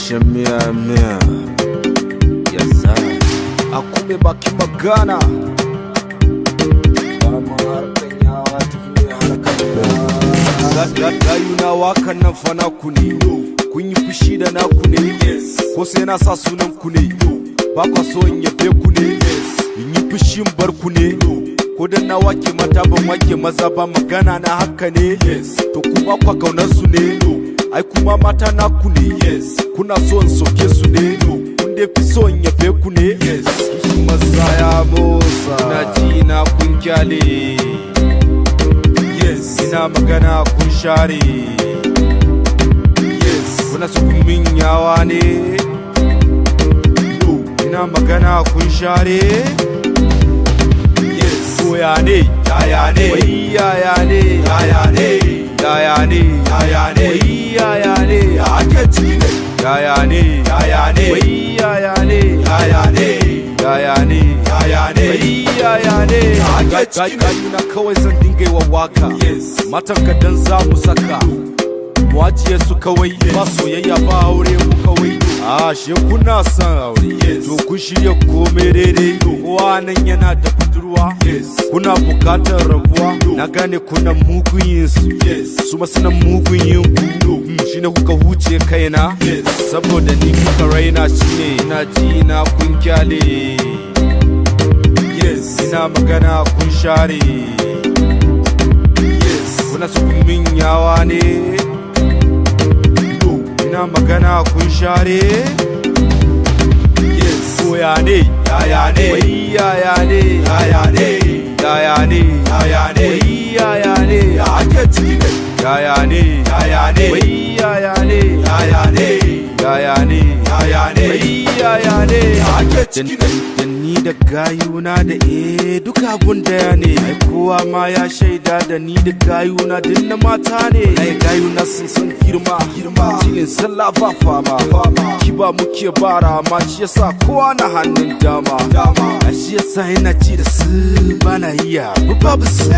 shan miya yasa a kuma baki magana ba mu harkan yawa tukune harkan gayuna wakan nan fa naku ne kun yi fushi da naku ne ko sai na sa sunan ku ne ba kwa so in yabe ku ne in yi fushin bar ku ne ko dan na wake mata ban wake maza ba magana na haka ne to kuma kwa kaunar su ne ai kuma mata naku ne kuna so in soke su ne kun dai fi so in yabe ku ne kishin maza ya motsa na ji na kun kyale ina magana kun share kuna su kun min yawa ne ina magana kun share koya ne yaya ne wai yaya ne yaya ne yaya ne yaya ne wai yaya ne ake ciki ne yaya ne yaya ne wai yaya ne yaya ne yaya ne yaya ne wai yaya ne ake ciki ne na kawai zan dinga wa waka matan ka dan za mu saka mu ajiye su kawai ba soyayya ba aure mu kawai a she kuna son aure to kun shirya komai daidai kowa nan yana da budurwa kuna bukatar rabuwa na gane kuna mugun yin su ma suna mugun yin ku shine kuka huce kaina saboda ni kuka raina shine ina ji na kun kyale ina magana kun share kuna su kun min yawa ne ina magana kun share koya ne yaya ne wai yaya ne yaya ne yaya ne yaya ne wai yaya ne ake ciki ne yaya ne yaya ne wai yaya ne yaya ne yaya ne yaya ne wai yaya ne ake ciki ne da ni da gayuna da duka abun daya ne ai kowa ma ya shaida da ni da gayuna din na mata ne ai gayuna sun san girma tilin sallah ba fama kiba muke bara ma shi yasa kowa na hannun dama a shi yasa ina ci da su bana iya babu su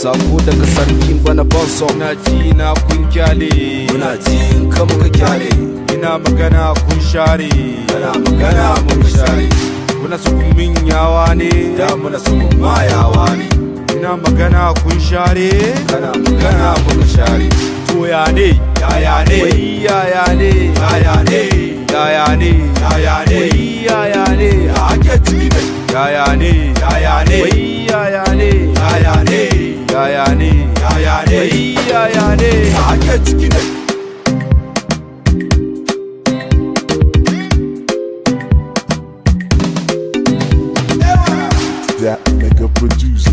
sako daga sarkin bana bonso na ji na kun kyale muna ji in ka muka kyale ina magana kun share kana magana muka share kuna su kun min yawa ne da muna su kun ma yawa ne ina magana kun share kana magana muka share koya ne yaya ne wai yaya ne yaya ne yaya ne yaya ne wai yaya ne ake ciki ne yaya ne yaya ne wai yaya ne yaya ne yaya ne yaya ne wai yaya ne ake ciki ne that mega producer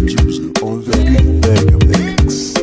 on the beat mega mix.